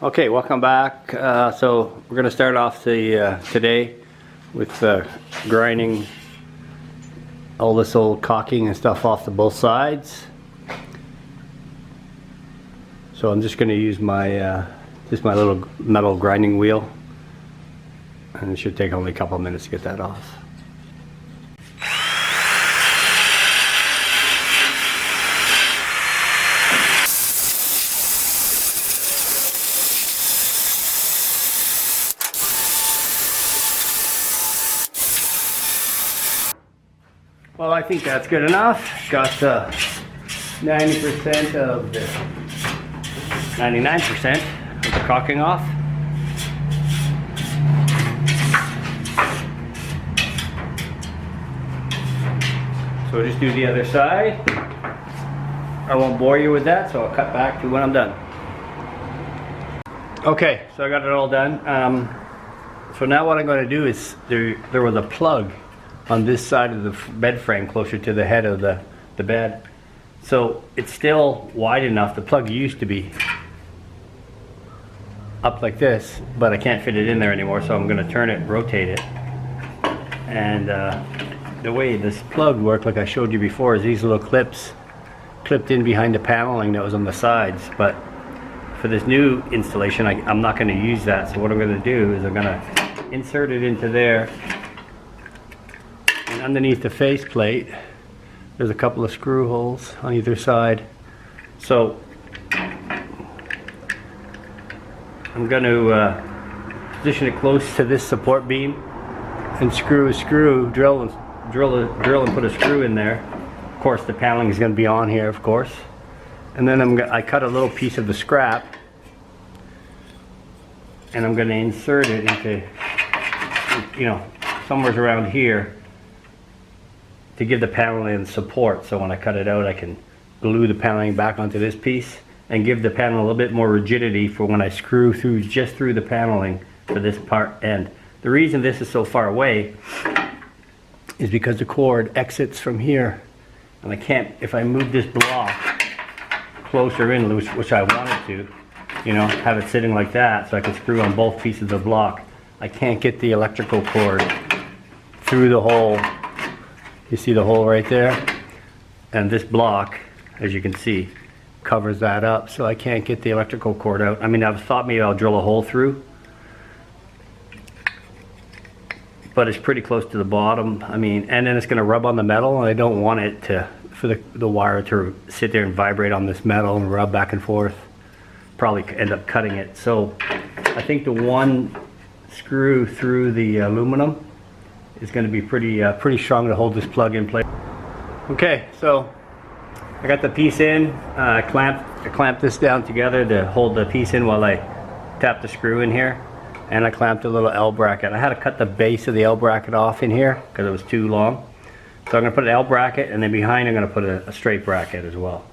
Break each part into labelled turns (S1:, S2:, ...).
S1: Okay, welcome back. So we're going to start off today with grinding all this old caulking and stuff off the both sides. So I'm just going to use my my little metal grinding wheel, and it should take only a couple of minutes to get that off. Well, I think that's good enough. Got 90% of the 99% of the caulking off. So we'll just do the other side. I won't bore you with that, so I'll cut back to when I'm done. Okay, so I got it all done. So now what I'm going to do is, there was a plug on this side of the bed frame closer to the head of the bed. So it's still wide enough. The plug used to be up like this, but I can't fit it in there anymore, so I'm going to turn it, rotate it. And the way this plug worked, like I showed you before, is these little clips clipped in behind the paneling that was on the sides. But for this new installation, I'm not going to use that. So what I'm going to do is I'm going to insert it into there. And underneath the faceplate, there's a couple of screw holes on either side. So I'm going to position it close to this support beam and drill and put a screw in there. Of course, the paneling is going to be on here, of course. And then I cut a little piece of the scrap, and I'm going to insert it into, somewhere around here, to give the paneling support. So when I cut it out, I can glue the paneling back onto this piece and give the panel a little bit more rigidity for when I screw just through the paneling for this part end. The reason this is so far away is because the cord exits from here, and I can't, if I move this block closer in, which I wanted to, have it sitting like that so I can screw on both pieces of the block, I can't get the electrical cord through the hole. You see the hole right there? And this block, as you can see, covers that up, so I can't get the electrical cord out. I mean, I've thought maybe I'll drill a hole through, but it's pretty close to the bottom. I mean, and then it's going to rub on the metal, and I don't want it for the wire to sit there and vibrate on this metal and rub back and forth. Probably end up cutting it. So I think the one screw through the aluminum is going to be pretty strong to hold this plug in place. Okay, so I got the piece in. I clamped this down together to hold the piece in while I tap the screw in here, and I clamped a little L bracket. I had to cut the base of the L bracket off in here because it was too long. So I'm going to put an L bracket, and then behind I'm going to put a straight bracket as well.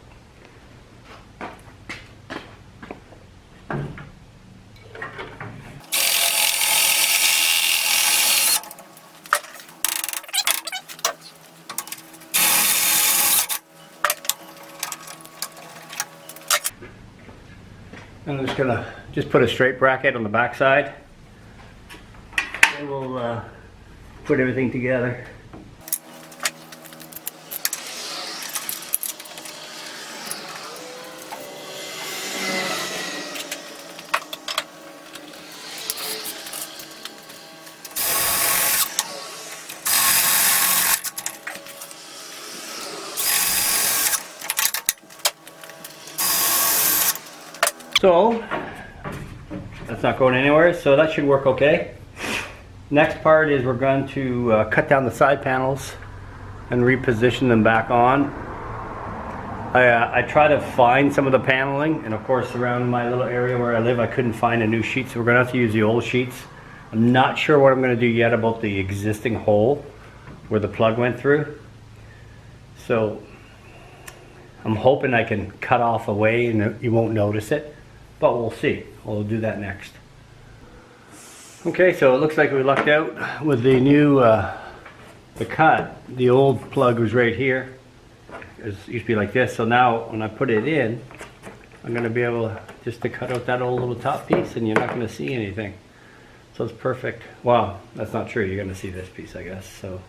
S1: I'm just going to put a straight bracket on the back side, and we'll put everything together. So that's not going anywhere, so that should work okay. Next part is we're going to cut down the side panels and reposition them back on. I try to find some of the paneling, and of course around my little area where I live I couldn't find a new sheet, so we're going to have to use the old sheets. I'm not sure what I'm going to do yet about the existing hole where the plug went through. So I'm hoping I can cut off away and you won't notice it. But we'll see. We'll do that next. Okay, so it looks like we lucked out with the new the cut. The old plug was right here. It used to be like this. So now when I put it in, I'm going to be able to just to cut out that old little top piece, and you're not going to see anything. So it's perfect. Well, that's not true. You're going to see this piece, I guess. So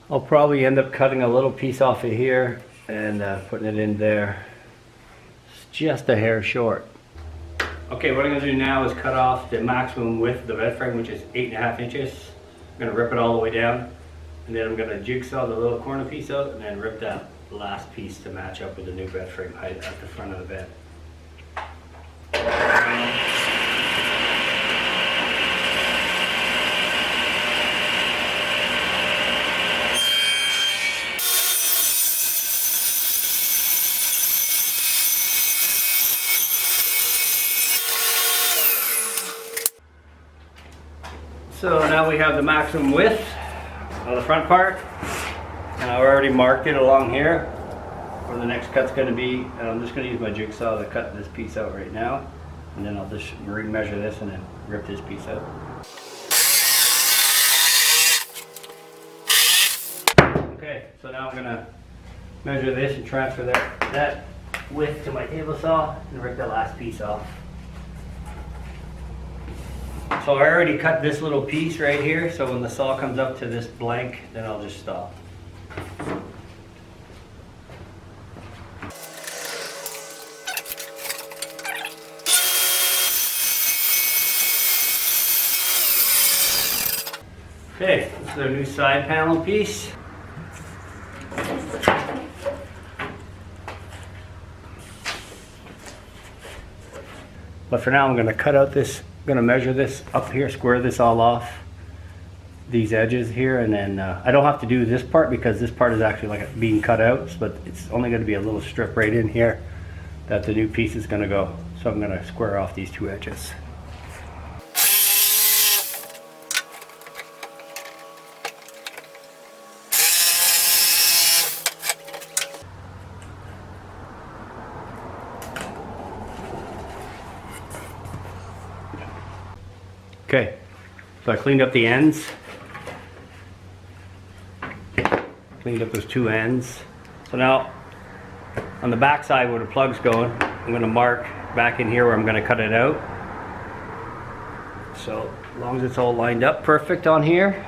S1: I'll probably end up cutting a little piece off of here and putting it in there. It's just a hair short. Okay, what I'm going to do now is cut off the maximum width of the bed frame, which is 8.5 inches. I'm going to rip it all the way down, and then I'm going to jigsaw the little corner piece out and then rip that last piece to match up with the new bed frame height at the front of the bed. So now we have the maximum width of the front part, and I already marked it along here where the next cut's going to be, and I'm just going to use my jigsaw to cut this piece out right now, and then I'll just remeasure this and then rip this piece out. Okay, so now I'm going to measure this and transfer that width to my table saw and rip the last piece off. So I already cut this little piece right here, so when the saw comes up to this blank, then I'll just stop. Okay, this is our new side panel piece. But for now I'm going to cut out this, I'm going to measure this up here, square this all off, these edges here, and then I don't have to do this part because this part is actually like being cut out, but it's only going to be a little strip right in here that the new piece is going to go. So I'm going to square off these two edges. Okay, so I cleaned up the ends, cleaned up those two ends. So now on the back side where the plug's going, I'm going to mark back in here where I'm going to cut it out. So as long as it's all lined up perfect on here.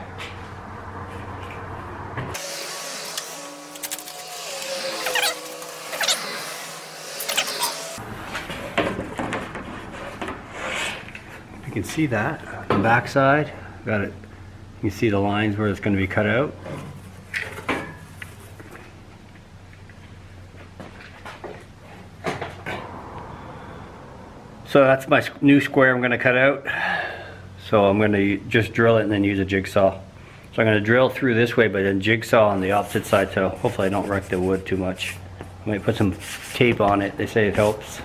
S1: You can see that on the back side, got it. You can see the lines where it's going to be cut out. So that's my new square I'm going to cut out. So I'm going to just drill it and then use a jigsaw. So I'm going to drill through this way, but then jigsaw on the opposite side, so hopefully I don't wreck the wood too much. I might put some tape on it, they say it helps.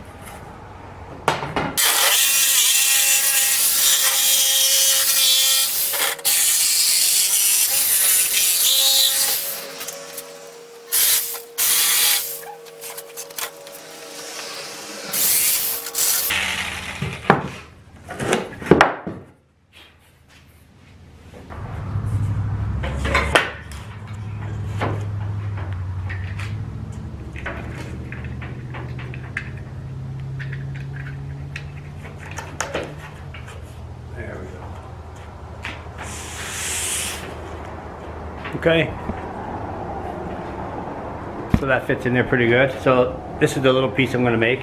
S1: Okay, so that fits in there pretty good. So this is the little piece I'm going to make,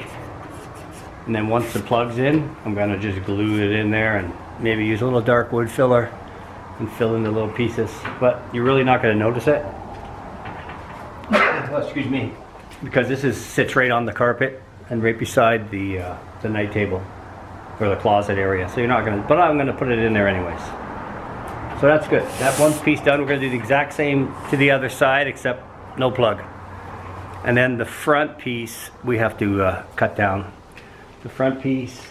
S1: and then once the plug's in, I'm going to just glue it in there and maybe use a little dark wood filler and fill in the little pieces, but you're really not going to notice it. Oh, excuse me, because this sits right on the carpet and right beside the night table or the closet area, so you're not going to, but I'm going to put it in there anyways. So that's good. That one piece done. We're going to do the exact same to the other side except no plug. And then the front piece we have to cut down. The front piece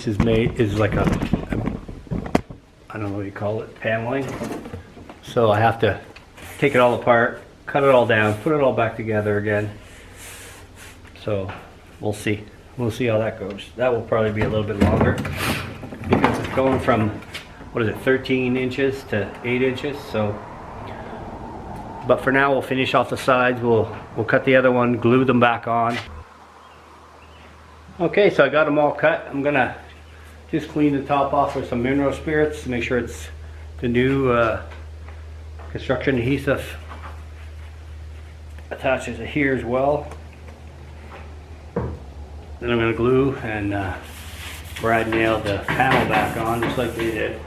S1: is made like a I don't know what you call it, paneling. So I have to take it all apart, cut it all down, put it all back together again. So we'll see. We'll see how that goes. That will probably be a little bit longer, because it's going from, what is it, 13 inches to 8 inches, so But for now, we'll finish off the sides. We'll cut the other one, glue them back on. Okay, so I got them all cut. I'm gonna just clean the top off with some mineral spirits to make sure it's the new construction adhesive. Attaches it here as well. Then I'm gonna glue and brad nail the panel back on just like we did.